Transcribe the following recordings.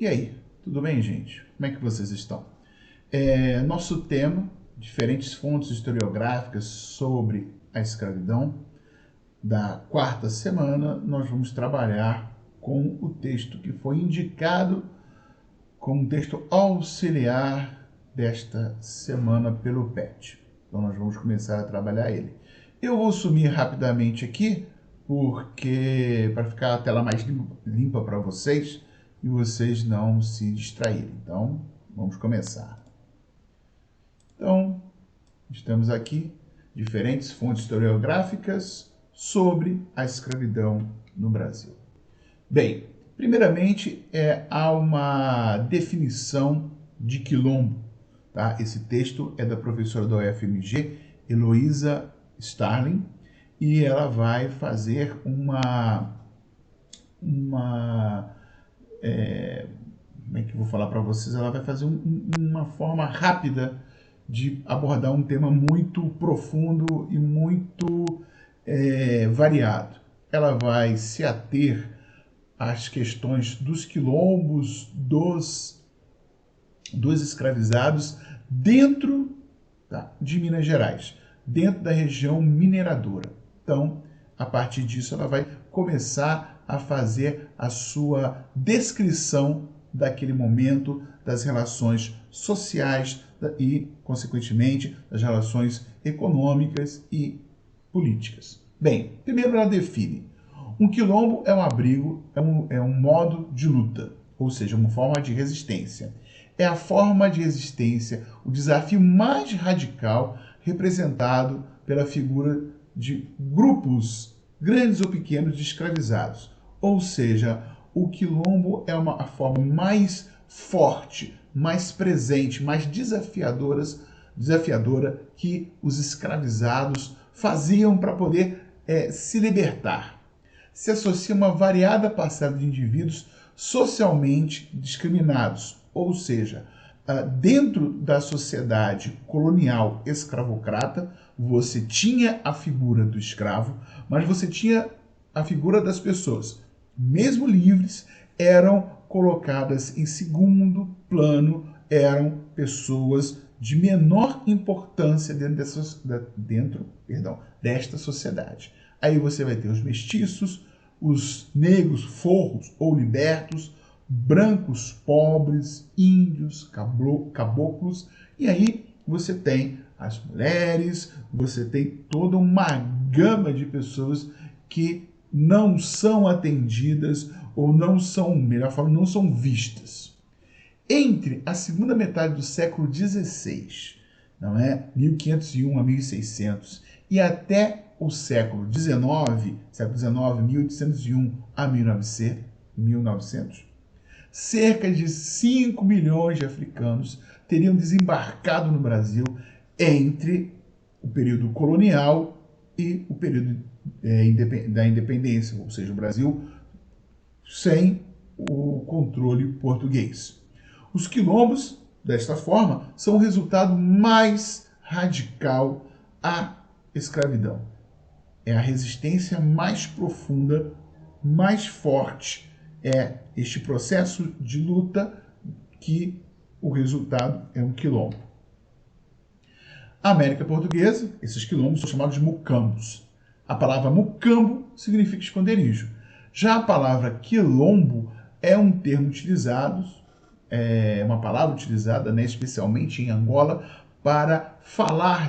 E aí, tudo bem, gente? Como é que vocês estão? Nosso tema, diferentes fontes historiográficas sobre a escravidão, da quarta semana, nós vamos trabalhar com o texto que foi indicado como texto auxiliar desta semana pelo PET. Então nós vamos começar a trabalhar ele. Eu vou sumir rapidamente aqui, porque para ficar a tela mais limpa para vocês e vocês não se distraírem. Então, vamos começar. Então, estamos aqui, diferentes fontes historiográficas sobre a escravidão no Brasil. Bem, primeiramente, há uma definição de quilombo. Tá? Esse texto é da professora da UFMG, Heloísa Starling, e ela vai fazer como é que eu vou falar para vocês? Ela vai fazer uma forma rápida de abordar um tema muito profundo e muito variado. Ela vai se ater às questões dos quilombos, dos escravizados dentro de Minas Gerais, dentro da região mineradora. Então, a partir disso, ela vai começar a fazer a sua descrição daquele momento, das relações sociais e, consequentemente, das relações econômicas e políticas. Bem, primeiro ela define: um quilombo é um abrigo, é um modo de luta, ou seja, uma forma de resistência. É a forma de resistência, o desafio mais radical representado pela figura de grupos grandes ou pequenos de escravizados. Ou seja, o quilombo é a forma mais forte, mais presente, mais desafiadora que os escravizados faziam para poder se libertar. Se associa a uma variada parcela de indivíduos socialmente discriminados, ou seja, dentro da sociedade colonial escravocrata, você tinha a figura do escravo, mas você tinha a figura das pessoas, mesmo livres, eram colocadas em segundo plano, eram pessoas de menor importância dentro desta sociedade. Aí você vai ter os mestiços, os negros forros ou libertos, brancos pobres, índios, caboclos, e aí você tem as mulheres, você tem toda uma gama de pessoas que não são atendidas ou não são, melhor falando, não são vistas. Entre a segunda metade do século XVI, não é? 1501 a 1600, e até o século XIX, 1801 a 1900, cerca de 5 milhões de africanos teriam desembarcado no Brasil entre o período colonial e o período da independência, ou seja, o Brasil sem o controle português. Os quilombos, desta forma, são o resultado mais radical à escravidão. É a resistência mais profunda, mais forte. É este processo de luta que o resultado é um quilombo. A América Portuguesa, esses quilombos são chamados de mucambos. A palavra mucambo significa esconderijo. Já a palavra quilombo é um termo utilizado, uma palavra utilizada, especialmente em Angola, para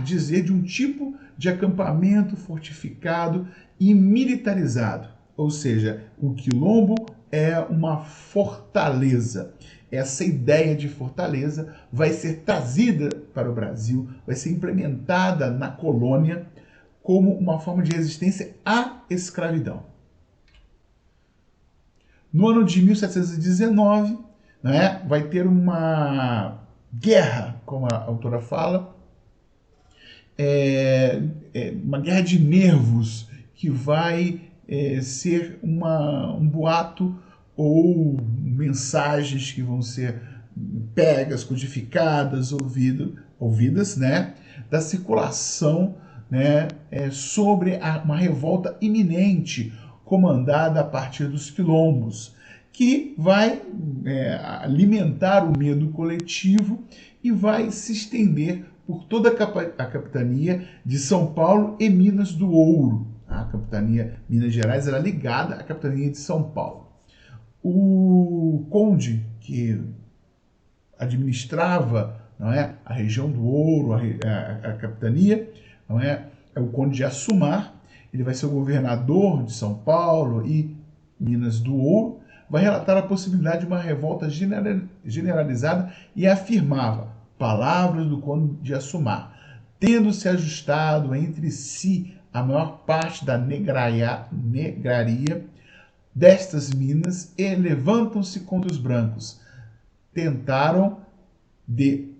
dizer de um tipo de acampamento fortificado e militarizado. Ou seja, o quilombo é uma fortaleza. Essa ideia de fortaleza vai ser trazida para o Brasil, vai ser implementada na colônia como uma forma de resistência à escravidão. No ano de 1719, vai ter uma guerra, como a autora fala, uma guerra de nervos que vai ser um boato ou mensagens que vão ser pegas, codificadas, ouvidas, da circulação, sobre uma revolta iminente comandada a partir dos quilombos. que vai alimentar o medo coletivo e vai se estender por toda a capitania de São Paulo e Minas do Ouro. A capitania Minas Gerais era ligada à capitania de São Paulo. O conde que administrava, não é, a região do Ouro, a capitania, não é o conde de Assumar. Ele vai ser o governador de São Paulo e Minas do Ouro. Vai relatar a possibilidade de uma revolta generalizada e afirmava, palavras do conde de Assumar, tendo-se ajustado entre si a maior parte da negraria destas minas e levantam-se contra os brancos. Tentaram de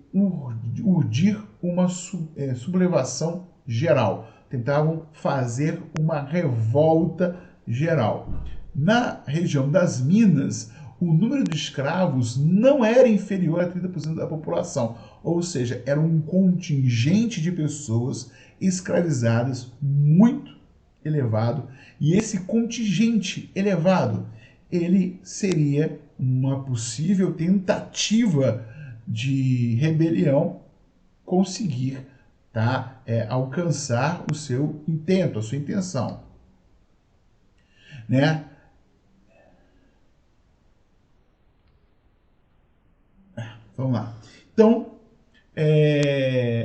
urdir uma sublevação geral. Tentavam fazer uma revolta geral. Na região das Minas, o número de escravos não era inferior a 30% da população, ou seja, era um contingente de pessoas escravizadas muito elevado, e esse contingente elevado, ele seria uma possível tentativa de rebelião conseguir alcançar o seu intento, a sua intenção, né? Vamos lá. Então,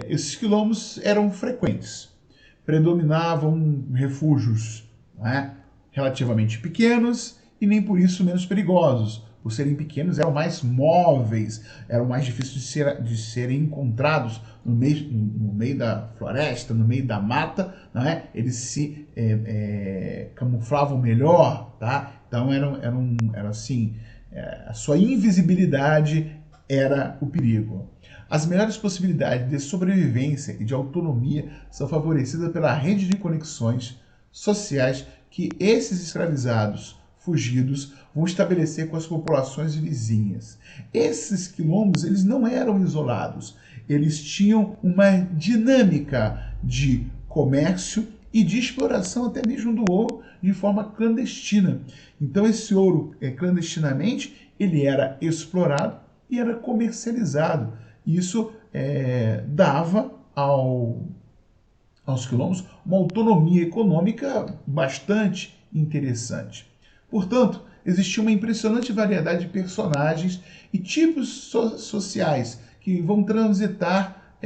esses quilombos eram frequentes. Predominavam refúgios, né, relativamente pequenos e nem por isso menos perigosos. Por serem pequenos, eram mais móveis, eram mais difíceis de serem encontrados no meio da floresta, no meio da mata, não é? Eles se camuflavam melhor, tá? Então eram assim, a sua invisibilidade era o perigo. As melhores possibilidades de sobrevivência e de autonomia são favorecidas pela rede de conexões sociais que esses escravizados fugidos vão estabelecer com as populações vizinhas. Esses quilombos, eles não eram isolados, eles tinham uma dinâmica de comércio e de exploração até mesmo do ouro de forma clandestina. Então esse ouro, clandestinamente, ele era explorado e era comercializado. Isso dava aos quilombos uma autonomia econômica bastante interessante. Portanto, existia uma impressionante variedade de personagens e tipos sociais que vão transitar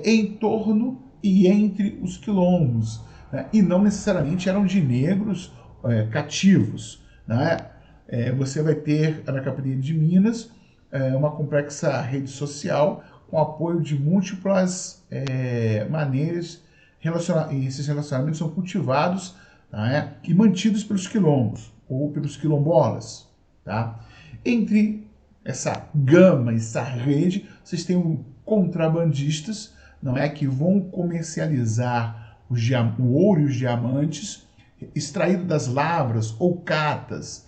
em torno e entre os quilombos, né? E não necessariamente eram de negros cativos, né? Você vai ter na capitania de Minas uma complexa rede social com apoio de múltiplas maneiras, e esses relacionamentos são cultivados, tá, e mantidos pelos quilombos ou pelos quilombolas. Tá? Entre essa gama, essa rede, vocês têm contrabandistas, não é, que vão comercializar o ouro e os diamantes extraído das lavras ou catas,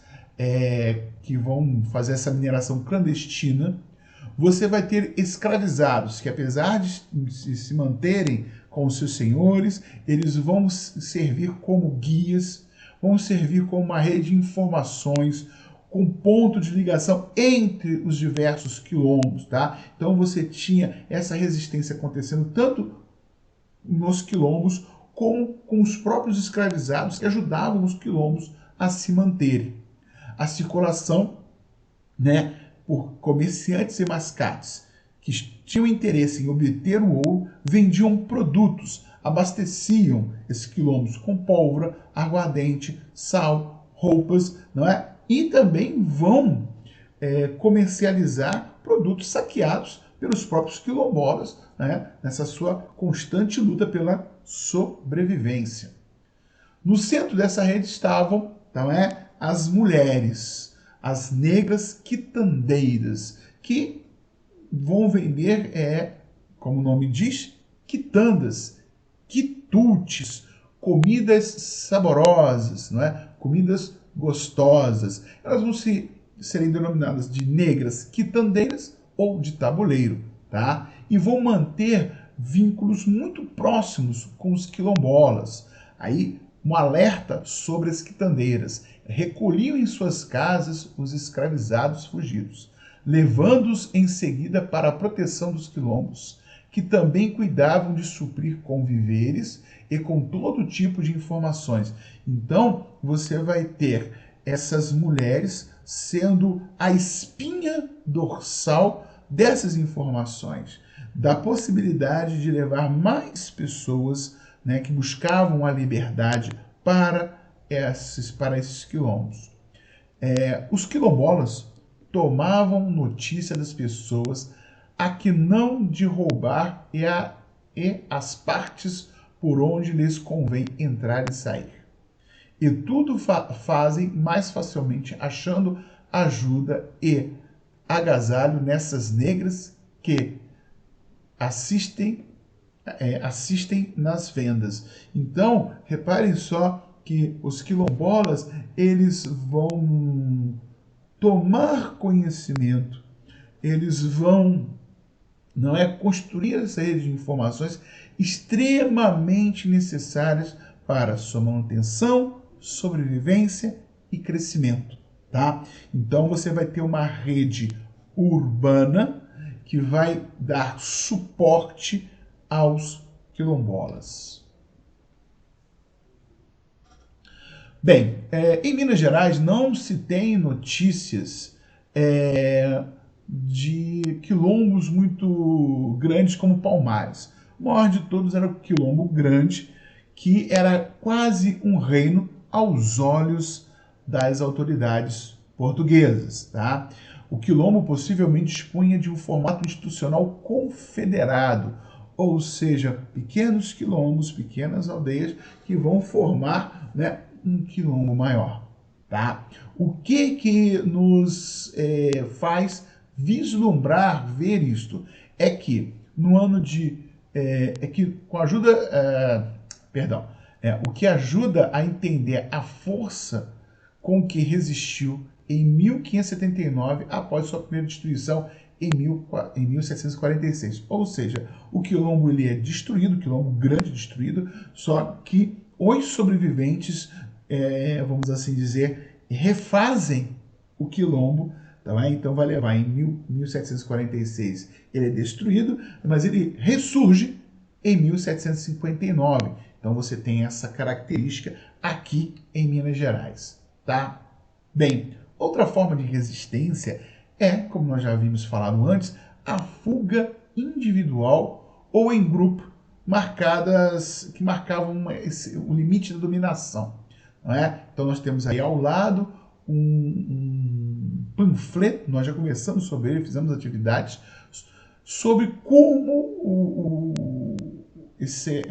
que vão fazer essa mineração clandestina. Você vai ter escravizados que, apesar de se manterem com os seus senhores, eles vão servir como guias, vão servir como uma rede de informações, com ponto de ligação entre os diversos quilombos, tá? Então você tinha essa resistência acontecendo tanto nos quilombos como com os próprios escravizados que ajudavam os quilombos a se manterem. A circulação, né, por comerciantes e mascates que tinham interesse em obter o ouro, vendiam produtos, abasteciam esses quilombos com pólvora, aguardente, sal, roupas, não é? E também vão comercializar produtos saqueados pelos próprios quilombolas, né, nessa sua constante luta pela sobrevivência. No centro dessa rede estavam, não é, as mulheres, as negras quitandeiras, que vão vender, como o nome diz, quitandas, quitutes, comidas saborosas, não é? Comidas gostosas. Elas vão serem denominadas de negras quitandeiras ou de tabuleiro, tá? E vão manter vínculos muito próximos com os quilombolas. Aí um alerta sobre as quitandeiras. Recolhiam em suas casas os escravizados fugidos, levando-os em seguida para a proteção dos quilombos, que também cuidavam de suprir com víveres e com todo tipo de informações. Então, você vai ter essas mulheres sendo a espinha dorsal dessas informações, da possibilidade de levar mais pessoas, né, que buscavam a liberdade para esses quilombos. Os quilombolas tomavam notícia das pessoas a que não de roubar e as partes por onde lhes convém entrar e sair. E tudo fazem mais facilmente achando ajuda e agasalho nessas negras que assistem nas vendas. Então, reparem só que os quilombolas, eles vão tomar conhecimento, eles vão, não é, construir essa rede de informações extremamente necessárias para sua manutenção, sobrevivência e crescimento, tá? Então você vai ter uma rede urbana que vai dar suporte aos quilombolas. Bem, em Minas Gerais não se tem notícias de quilombos muito grandes como Palmares. O maior de todos era o Quilombo Grande, que era quase um reino aos olhos das autoridades portuguesas, tá? O quilombo possivelmente dispunha de um formato institucional confederado, ou seja, pequenos quilombos, pequenas aldeias que vão formar, né, um quilombo maior, tá? O que nos faz vislumbrar, ver isto, é que no ano de com a ajuda, o que ajuda a entender a força com que resistiu em 1579 após sua primeira destruição em 1746. Ou seja, o quilombo ele é destruído, o quilombo grande destruído, só que os sobreviventes, vamos assim dizer, refazem o quilombo. Então vai levar em 1746, ele é destruído, mas ele ressurge em 1759. Então você tem essa característica aqui em Minas Gerais, tá? Bem, outra forma de resistência é, como nós já havíamos falado antes, a fuga individual ou em grupo, que marcavam o limite da dominação, não é? Então nós temos aí ao lado um panfleto, nós já conversamos sobre ele, fizemos atividades sobre como esse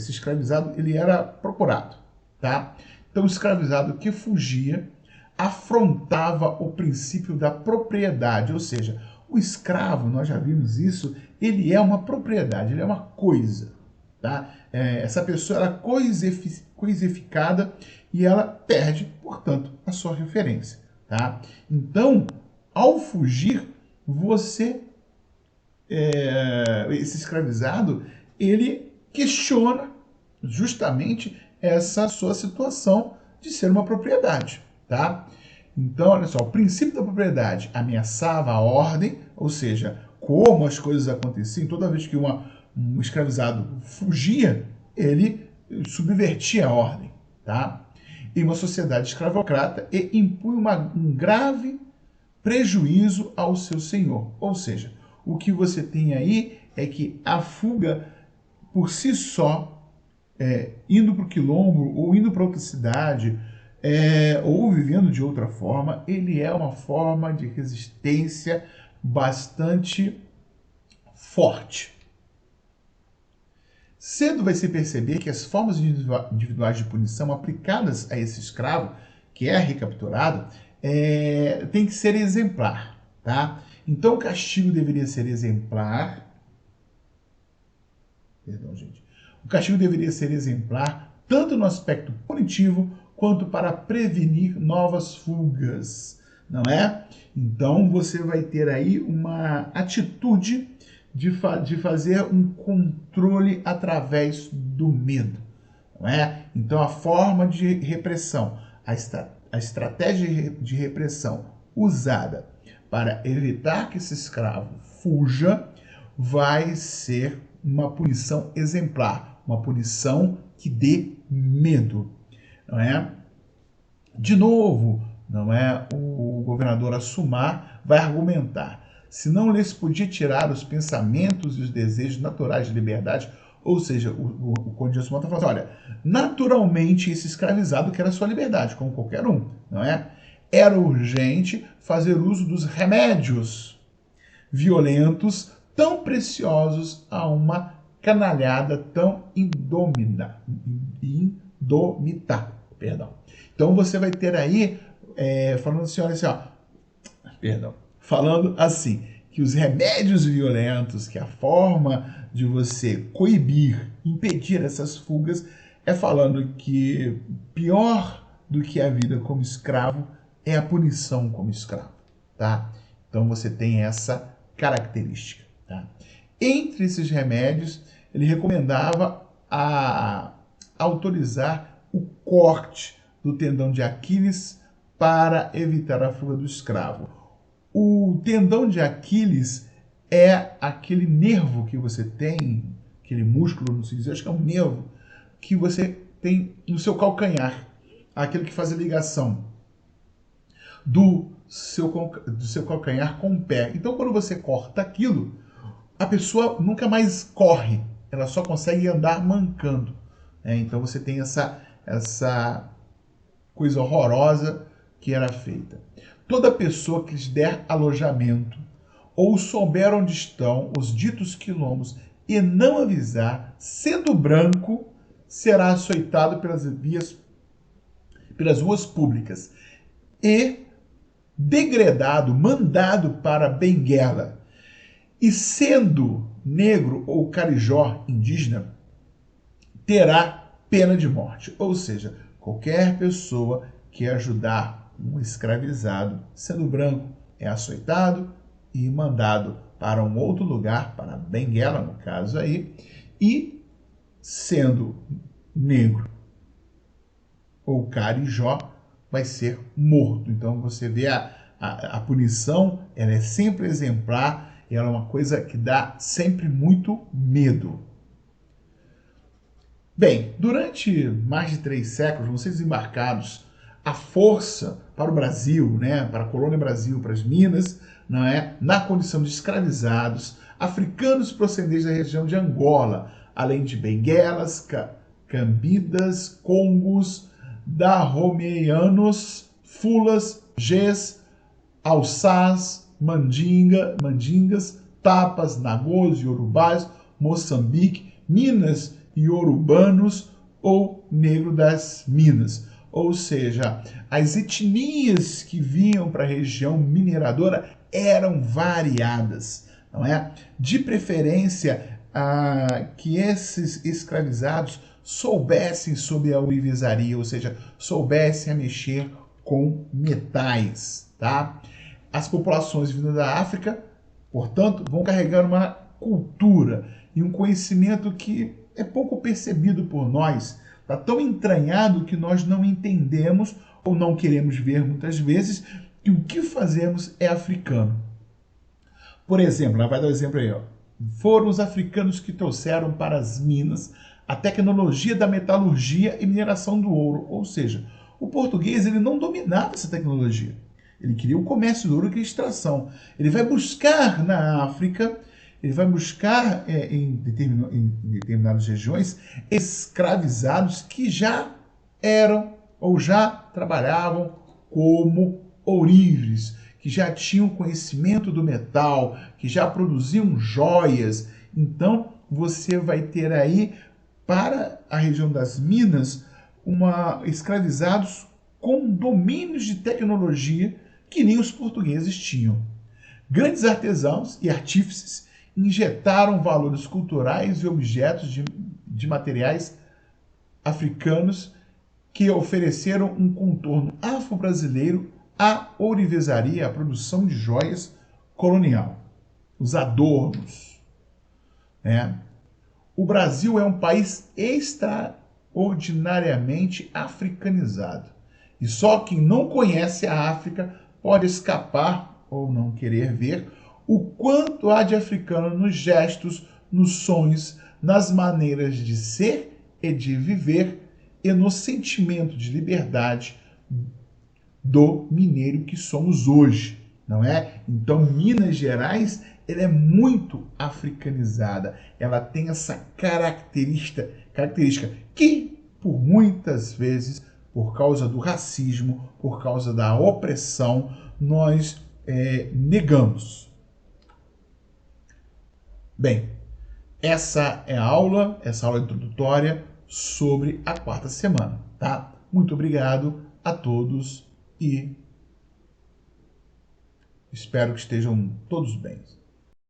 escravizado ele era procurado, tá? Então o escravizado que fugia afrontava o princípio da propriedade, ou seja, o escravo, nós já vimos isso, ele é uma propriedade, ele é uma coisa, tá? Essa pessoa era coisificada e ela perde, portanto, a sua referência, tá? Então, ao fugir, esse escravizado, ele questiona justamente essa sua situação de ser uma propriedade, tá? Então, olha só, o princípio da propriedade ameaçava a ordem, ou seja, como as coisas aconteciam, toda vez que um escravizado fugia, ele subvertia a ordem, tá? Em uma sociedade escravocrata e impunha um grave prejuízo ao seu senhor. Ou seja, o que você tem aí é que a fuga por si só, indo para o quilombo ou indo para outra cidade, ou vivendo de outra forma, ele é uma forma de resistência bastante forte. Cedo vai se perceber que as formas individuais de punição aplicadas a esse escravo, que é recapturado, tem que ser exemplar, tá? Então o castigo deveria ser exemplar. Perdão, gente. O castigo deveria ser exemplar tanto no aspecto punitivo quanto para prevenir novas fugas, não é? Então você vai ter aí uma atitude de fazer um controle através do medo, não é? Então, a forma de repressão, a estratégia de repressão usada para evitar que esse escravo fuja vai ser uma punição exemplar, uma punição que dê medo, não é? De novo, não é? O governador Assumar vai argumentar: se não lhes podia tirar os pensamentos e os desejos naturais de liberdade, ou seja, o Conde Assumar está falando assim, olha, naturalmente esse escravizado quer a sua liberdade, como qualquer um, não é? Era urgente fazer uso dos remédios violentos tão preciosos a uma canalhada tão indômita. Perdão. Então você vai ter aí, falando assim, olha assim, ó, falando assim, que os remédios violentos, que a forma de você coibir, impedir essas fugas, é falando que pior do que a vida como escravo é a punição como escravo, tá? Então você tem essa característica, tá? Entre esses remédios, ele recomendava autorizar o corte do tendão de Aquiles para evitar a fuga do escravo. O tendão de Aquiles é aquele nervo que você tem, aquele músculo, não sei dizer, acho que é um nervo, que você tem no seu calcanhar, aquele que faz a ligação do seu calcanhar com o pé. Então, quando você corta aquilo, a pessoa nunca mais corre, ela só consegue andar mancando. Então, você tem essa coisa horrorosa que era feita. Toda pessoa que lhes der alojamento ou souber onde estão os ditos quilombos e não avisar, sendo branco, será açoitado pelas ruas públicas e degradado, mandado para Benguela. E sendo negro ou carijó indígena, terá pena de morte. Ou seja, qualquer pessoa que ajudar um escravizado, sendo branco, é açoitado e mandado para um outro lugar, para Benguela, no caso aí, e sendo negro ou carijó, vai ser morto. Então você vê a punição, ela é sempre exemplar, e ela é uma coisa que dá sempre muito medo. Bem, durante mais de 3 séculos vão ser desembarcados a força para o Brasil, né, para a colônia Brasil, para as Minas, não é, na condição de escravizados, africanos procedentes da região de Angola, além de benguelas, cambidas, congos, dahomeianos, fulas, gés, alçás, mandingas, tapas, nagôs, iorubás, Moçambique, Minas iorubanos ou negro das Minas. Ou seja, as etnias que vinham para a região mineradora eram variadas, não é? De preferência, que esses escravizados soubessem sobre a ourivesaria, ou seja, soubessem a mexer com metais, tá? As populações vindas da África, portanto, vão carregar uma cultura e um conhecimento que é pouco percebido por nós, está tão entranhado que nós não entendemos ou não queremos ver muitas vezes que o que fazemos é africano. Por exemplo, vai dar um exemplo aí, ó. Foram os africanos que trouxeram para as minas a tecnologia da metalurgia e mineração do ouro, ou seja, o português ele não dominava essa tecnologia. Ele queria o comércio do ouro e a extração. Ele vai buscar na África, ele vai buscar em determinadas regiões escravizados que já eram ou já trabalhavam como ourives, que já tinham conhecimento do metal, que já produziam joias. Então você vai ter aí para a região das Minas escravizados com domínios de tecnologia que nem os portugueses tinham. Grandes artesãos e artífices injetaram valores culturais e objetos de materiais africanos que ofereceram um contorno afro-brasileiro à ourivesaria, à produção de joias colonial, os adornos, né? O Brasil é um país ordinariamente africanizado. E só quem não conhece a África pode escapar ou não querer ver o quanto há de africano nos gestos, nos sons, nas maneiras de ser e de viver e no sentimento de liberdade do mineiro que somos hoje, não é? Então, Minas Gerais, ela é muito africanizada. Ela tem essa característica que, por muitas vezes, por causa do racismo, por causa da opressão, nós negamos. Bem, essa aula introdutória sobre a quarta semana, tá? Muito obrigado a todos e espero que estejam todos bem.